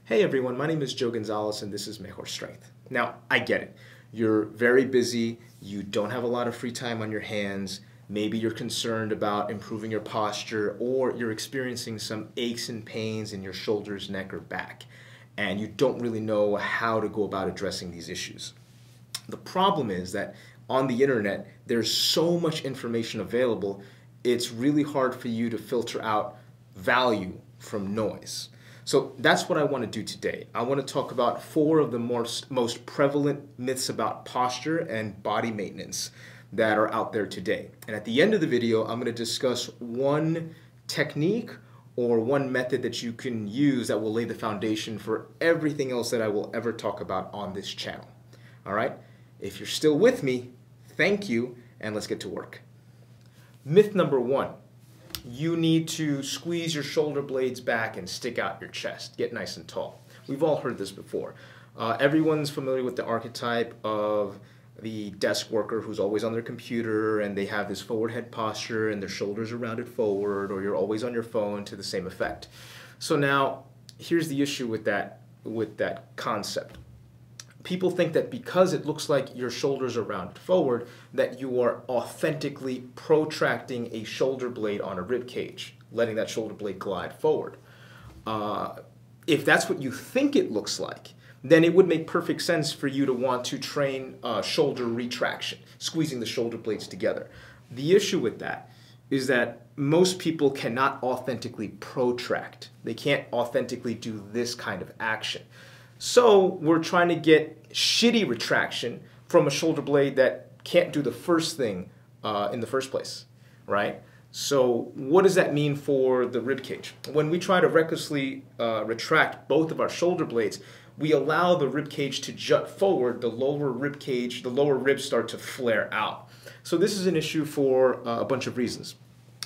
Hey everyone, my name is Joe Gonzalez and this is Mejor Strength. Now, I get it. You're very busy, you don't have a lot of free time on your hands, maybe you're concerned about improving your posture, or you're experiencing some aches and pains in your shoulders, neck, or back, and you don't really know how to go about addressing these issues. The problem is that on the internet, there's so much information available, it's really hard for you to filter out value from noise. So that's what I want to do today. I want to talk about 4 of the most prevalent myths about posture and body maintenance that are out there today. And at the end of the video, I'm going to discuss one technique or one method that you can use that will lay the foundation for everything else that I will ever talk about on this channel. All right? If you're still with me, thank you, and let's get to work. Myth number 1. You need to squeeze your shoulder blades back and stick out your chest. Get nice and tall. We've all heard this before. Everyone's familiar with the archetype of the desk worker who's always on their computer and they have this forward head posture and their shoulders are rounded forward, or you're always on your phone to the same effect. So now, here's the issue with that concept. People think that because it looks like your shoulders are rounded forward, that you are authentically protracting a shoulder blade on a rib cage, letting that shoulder blade glide forward. If that's what you think it looks like, then it would make perfect sense for you to want to train shoulder retraction, squeezing the shoulder blades together. The issue with that is that most people cannot authentically protract. They can't authentically do this kind of action. So we're trying to get shitty retraction from a shoulder blade that can't do the first thing in the first place, right? So what does that mean for the rib cage? When we try to recklessly retract both of our shoulder blades, we allow the rib cage to jut forward, the lower ribs start to flare out. So this is an issue for a bunch of reasons.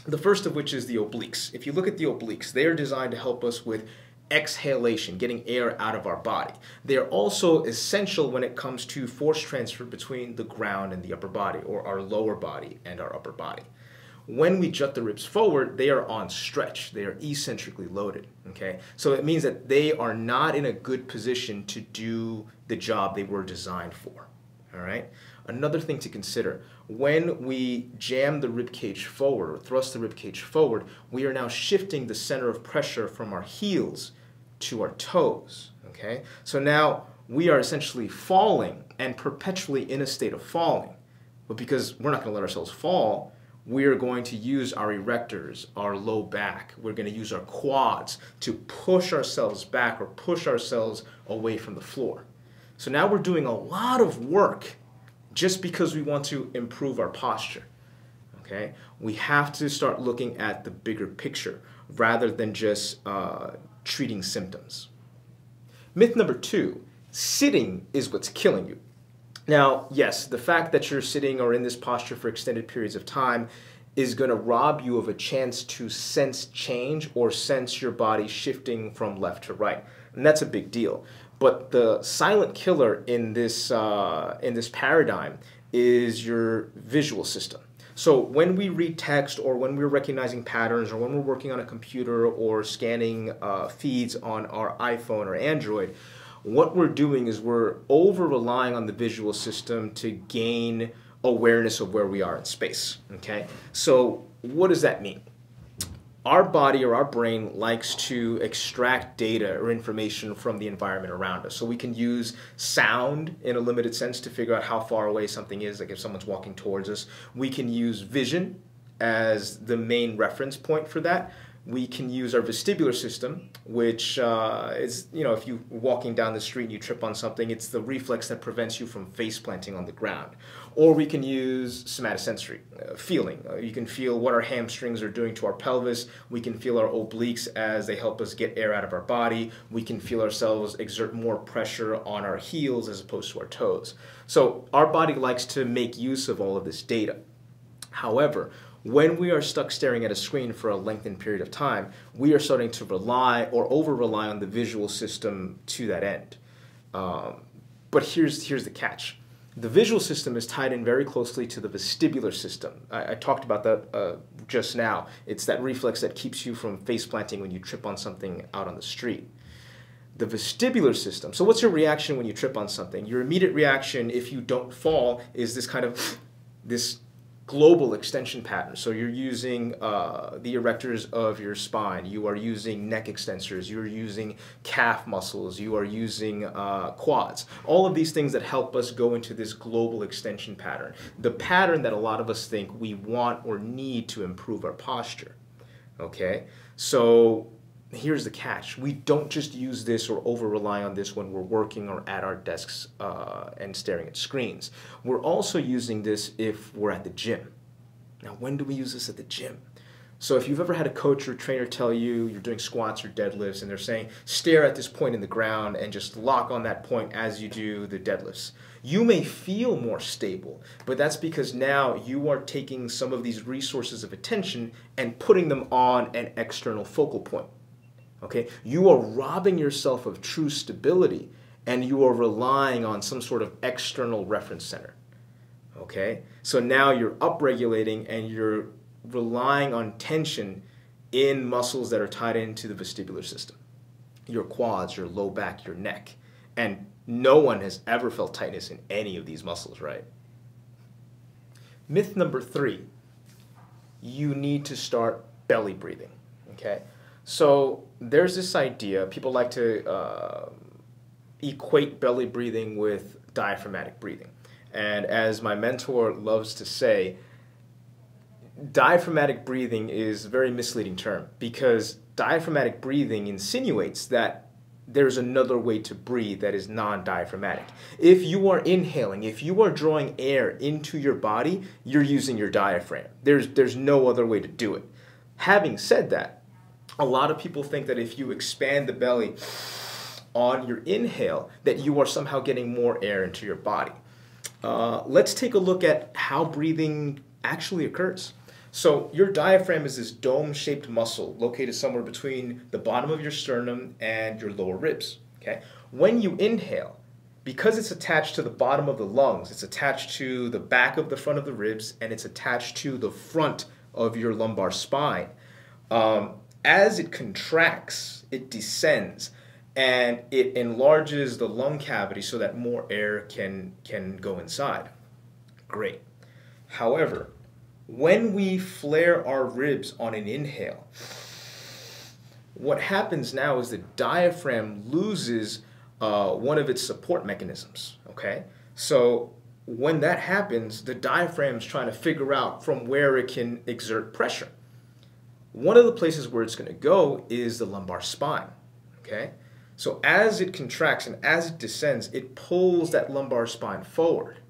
The first of which is the obliques. If you look at the obliques, they are designed to help us with exhalation, getting air out of our body. They are also essential when it comes to force transfer between the ground and the upper body, or our lower body and our upper body. When we jut the ribs forward, they are on stretch. They are eccentrically loaded, okay? So it means that they are not in a good position to do the job they were designed for, all right? Another thing to consider, when we jam the rib cage forward or thrust the rib cage forward, we are now shifting the center of pressure from our heels to our toes, okay? So now we are essentially falling and perpetually in a state of falling. But because we're not going to let ourselves fall, we are going to use our erectors, our low back. We're going to use our quads to push ourselves back or push ourselves away from the floor. So now we're doing a lot of work just because we want to improve our posture, okay? We have to start looking at the bigger picture rather than just treating symptoms. Myth number 2, sitting is what's killing you. Now, yes, the fact that you're sitting or in this posture for extended periods of time is going to rob you of a chance to sense change or sense your body shifting from left to right. And that's a big deal. But the silent killer in this paradigm is your visual system. So when we read text, or when we're recognizing patterns, or when we're working on a computer or scanning feeds on our iPhone or Android, what we're doing is we're over-relying on the visual system to gain awareness of where we are in space, okay? So what does that mean? Our body or our brain likes to extract data or information from the environment around us. So we can use sound in a limited sense to figure out how far away something is, like if someone's walking towards us. We can use vision as the main reference point for that. We can use our vestibular system, which is, if you're walking down the street and you trip on something, it's the reflex that prevents you from face planting on the ground. Or we can use somatosensory, feeling. You can feel what our hamstrings are doing to our pelvis. We can feel our obliques as they help us get air out of our body. We can feel ourselves exert more pressure on our heels as opposed to our toes. So our body likes to make use of all of this data. However, when we are stuck staring at a screen for a lengthened period of time, we are starting to rely or over-rely on the visual system to that end. But here's the catch. The visual system is tied in very closely to the vestibular system. I talked about that just now. It's that reflex that keeps you from face planting when you trip on something out on the street. The vestibular system. So what's your reaction when you trip on something? Your immediate reaction, if you don't fall, is this kind of this global extension pattern. So you're using the erectors of your spine. You are using neck extensors. You're using calf muscles. You are using quads. All of these things that help us go into this global extension pattern. The pattern that a lot of us think we want or need to improve our posture. Okay? So here's the catch. We don't just use this or over-rely on this when we're working or at our desks and staring at screens. We're also using this if we're at the gym. Now, when do we use this at the gym? So if you've ever had a coach or trainer tell you you're doing squats or deadlifts and they're saying, stare at this point in the ground and just lock on that point as you do the deadlifts. You may feel more stable, but that's because now you are taking some of these resources of attention and putting them on an external focal point. Okay, you are robbing yourself of true stability and you are relying on some sort of external reference center. Okay, so now you're upregulating and you're relying on tension in muscles that are tied into the vestibular system. Your quads, your low back, your neck. And no one has ever felt tightness in any of these muscles, right? Myth number 3, you need to start belly breathing. Okay. So there's this idea, people like to equate belly breathing with diaphragmatic breathing. And as my mentor loves to say, diaphragmatic breathing is a very misleading term because diaphragmatic breathing insinuates that there's another way to breathe that is non-diaphragmatic. If you are inhaling, if you are drawing air into your body, you're using your diaphragm. There's no other way to do it. Having said that, a lot of people think that if you expand the belly on your inhale, that you are somehow getting more air into your body. Let's take a look at how breathing actually occurs. So your diaphragm is this dome-shaped muscle located somewhere between the bottom of your sternum and your lower ribs. Okay? When you inhale, because it's attached to the bottom of the lungs, it's attached to the back of the front of the ribs, and it's attached to the front of your lumbar spine. As it contracts, it descends, and it enlarges the lung cavity so that more air can go inside. Great. However, when we flare our ribs on an inhale, what happens now is the diaphragm loses one of its support mechanisms, okay? So when that happens, the diaphragm is trying to figure out from where it can exert pressure. One of the places where it's going to go is the lumbar spine, okay? So as it contracts and as it descends, it pulls that lumbar spine forward.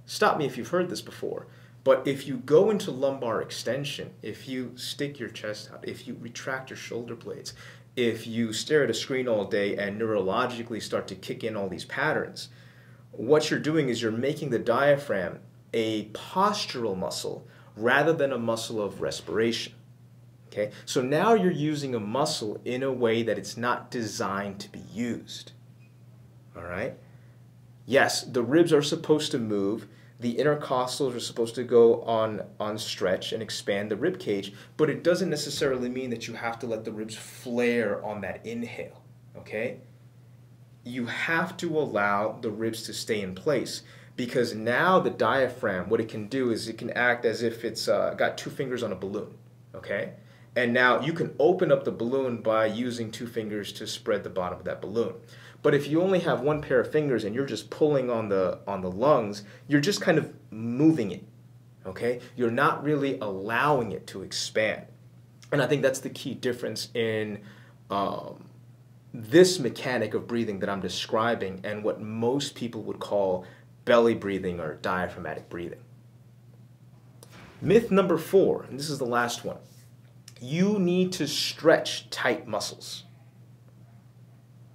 Stop me if you've heard this before, but if you go into lumbar extension, if you stick your chest out, if you retract your shoulder blades, if you stare at a screen all day and neurologically start to kick in all these patterns, what you're doing is you're making the diaphragm a postural muscle rather than a muscle of respiration. Okay? So now you're using a muscle in a way that it's not designed to be used. All right? Yes, the ribs are supposed to move. The intercostals are supposed to go on stretch and expand the rib cage, but it doesn't necessarily mean that you have to let the ribs flare on that inhale. Okay? You have to allow the ribs to stay in place because now the diaphragm, what it can do is it can act as if it's got 2 fingers on a balloon. Okay? And now you can open up the balloon by using 2 fingers to spread the bottom of that balloon. But if you only have 1 pair of fingers and you're just pulling on the lungs, you're just kind of moving it, okay? You're not really allowing it to expand. And I think that's the key difference in this mechanic of breathing that I'm describing and what most people would call belly breathing or diaphragmatic breathing. Myth number 4, and this is the last one. You need to stretch tight muscles.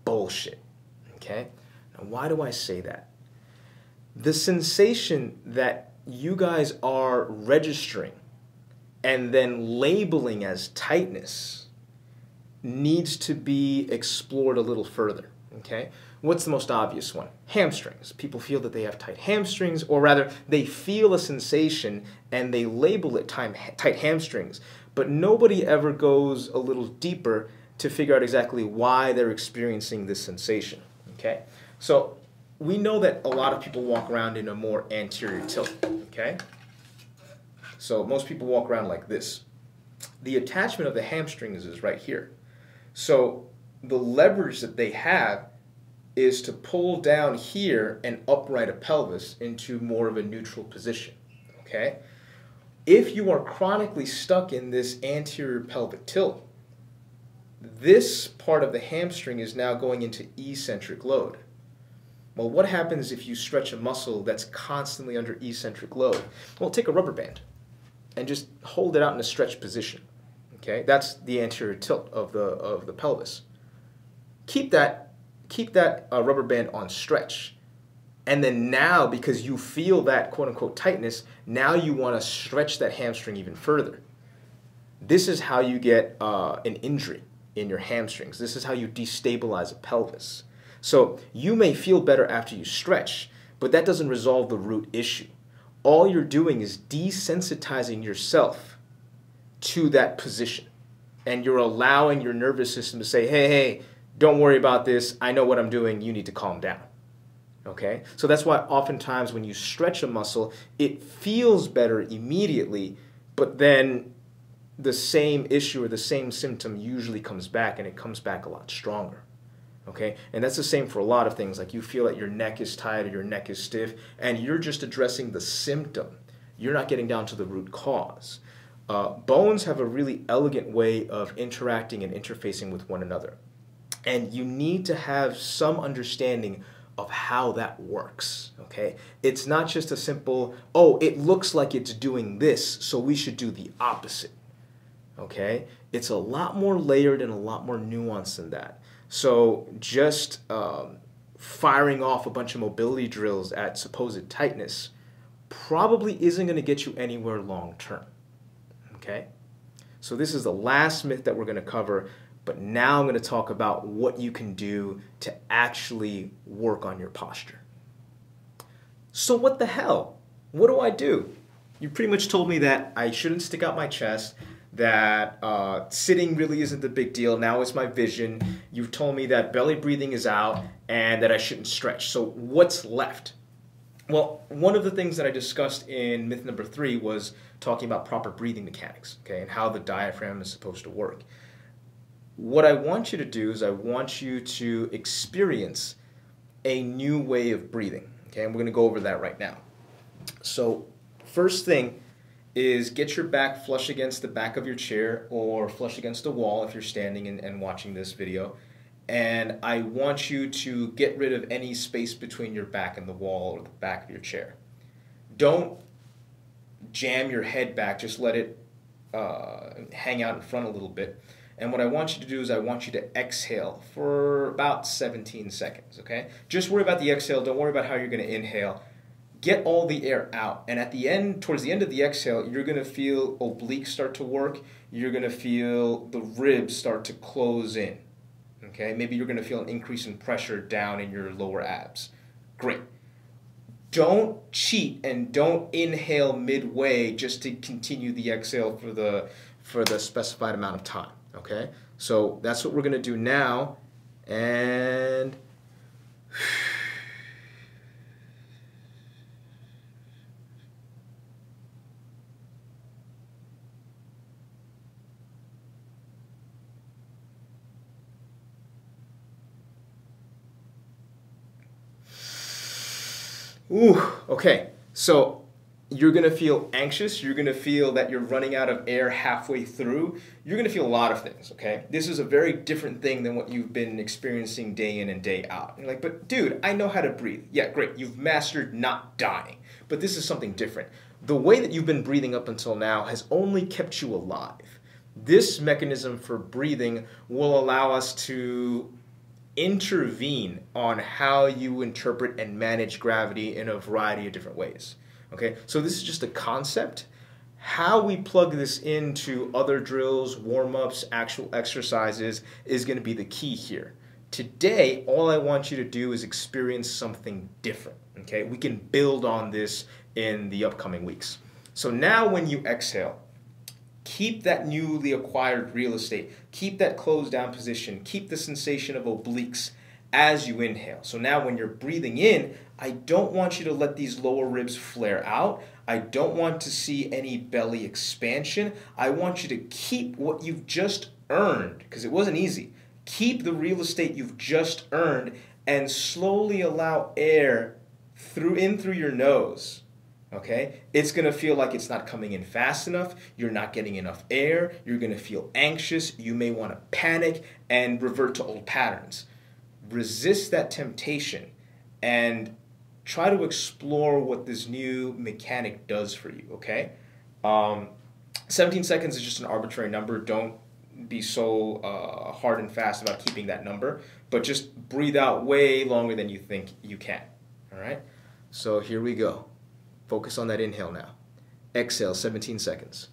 Bullshit. Okay? Now, why do I say that? The sensation that you guys are registering and then labeling as tightness needs to be explored a little further. Okay? What's the most obvious one? Hamstrings. People feel that they have tight hamstrings, or rather, they feel a sensation and they label it tight hamstrings. But nobody ever goes a little deeper to figure out exactly why they're experiencing this sensation, okay? So we know that a lot of people walk around in a more anterior tilt, okay? So most people walk around like this. The attachment of the hamstrings is right here. So the leverage that they have is to pull down here and upright a pelvis into more of a neutral position, okay? If you are chronically stuck in this anterior pelvic tilt, this part of the hamstring is now going into eccentric load. Well, what happens if you stretch a muscle that's constantly under eccentric load? Well, take a rubber band and just hold it out in a stretched position, okay? That's the anterior tilt of the pelvis. Keep that rubber band on stretch. And then now, because you feel that quote-unquote tightness, now you want to stretch that hamstring even further. This is how you get an injury in your hamstrings. This is how you destabilize a pelvis. So you may feel better after you stretch, but that doesn't resolve the root issue. All you're doing is desensitizing yourself to that position. And you're allowing your nervous system to say, hey, don't worry about this. I know what I'm doing. You need to calm down. Okay? So that's why oftentimes when you stretch a muscle, it feels better immediately, but then the same issue or the same symptom usually comes back, and it comes back a lot stronger. Okay? And that's the same for a lot of things. Like you feel that your neck is tight or your neck is stiff, and you're just addressing the symptom. You're not getting down to the root cause. Bones have a really elegant way of interacting and interfacing with one another. And you need to have some understanding of how that works, okay? It's not just a simple, oh, it looks like it's doing this, so we should do the opposite, okay? It's a lot more layered and a lot more nuanced than that. So just firing off a bunch of mobility drills at supposed tightness probably isn't going to get you anywhere long term, okay? So this is the last myth that we're going to cover. But now I'm going to talk about what you can do to actually work on your posture. So what the hell? What do I do? You pretty much told me that I shouldn't stick out my chest, that sitting really isn't the big deal. Now it's my vision. You've told me that belly breathing is out and that I shouldn't stretch. So what's left? Well, one of the things that I discussed in myth number 3 was talking about proper breathing mechanics, okay, and how the diaphragm is supposed to work. What I want you to do is I want you to experience a new way of breathing, okay? And we're going to go over that right now. So first thing is get your back flush against the back of your chair or flush against the wall if you're standing and watching this video. And I want you to get rid of any space between your back and the wall or the back of your chair. Don't jam your head back, just let it hang out in front a little bit. And what I want you to do is I want you to exhale for about 17 seconds, okay? Just worry about the exhale. Don't worry about how you're going to inhale. Get all the air out. And at the end, towards the end of the exhale, you're going to feel obliques start to work. You're going to feel the ribs start to close in, okay? Maybe you're going to feel an increase in pressure down in your lower abs. Great. Don't cheat and don't inhale midway just to continue the exhale for the specified amount of time. Okay, so that's what we're going to do now, and okay, so you're going to feel anxious. You're going to feel that you're running out of air halfway through. You're going to feel a lot of things, okay? This is a very different thing than what you've been experiencing day in and day out. You're like, but dude, I know how to breathe. Yeah, great. You've mastered not dying. But this is something different. The way that you've been breathing up until now has only kept you alive. This mechanism for breathing will allow us to intervene on how you interpret and manage gravity in a variety of different ways. Okay, so this is just a concept. How we plug this into other drills, warm-ups, actual exercises is going to be the key here. Today, all I want you to do is experience something different. Okay, we can build on this in the upcoming weeks. So now when you exhale, Keep that newly acquired real estate. Keep that closed down position. Keep the sensation of obliques as you inhale. So now when you're breathing in, I don't want you to let these lower ribs flare out. I don't want to see any belly expansion. I want you to keep what you've just earned, because it wasn't easy. Keep the real estate you've just earned and slowly allow air through your nose. Okay? It's going to feel like it's not coming in fast enough. You're not getting enough air. You're going to feel anxious. You may want to panic and revert to old patterns. Resist that temptation and try to explore what this new mechanic does for you, okay? 17 seconds is just an arbitrary number. Don't be so hard and fast about keeping that number, but just breathe out way longer than you think you can, all right? So here we go. Focus on that inhale now. Exhale, 17 seconds.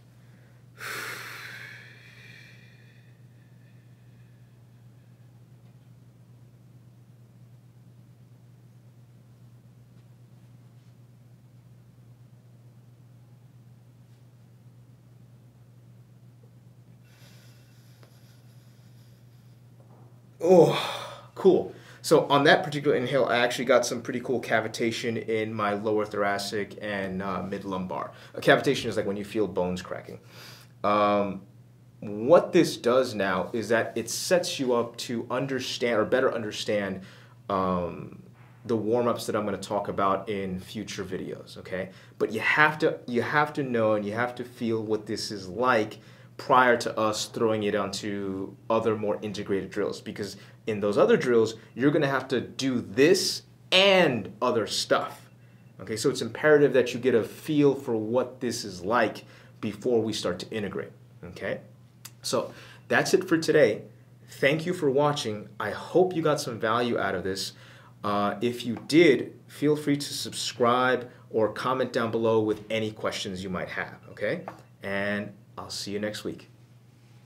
Oh, cool. So on that particular inhale, I actually got some pretty cool cavitation in my lower thoracic and mid-lumbar. A cavitation is like when you feel bones cracking. What this does now is that it sets you up to understand or better understand the warm-ups that I'm going to talk about in future videos, okay? But you have to know and you have to feel what this is like prior to us throwing it onto other more integrated drills, because in those other drills, you're going to have to do this and other stuff. Okay, so it's imperative that you get a feel for what this is like before we start to integrate. Okay, so that's it for today. Thank you for watching. I hope you got some value out of this. If you did, feel free to subscribe or comment down below with any questions you might have. Okay, and I'll see you next week.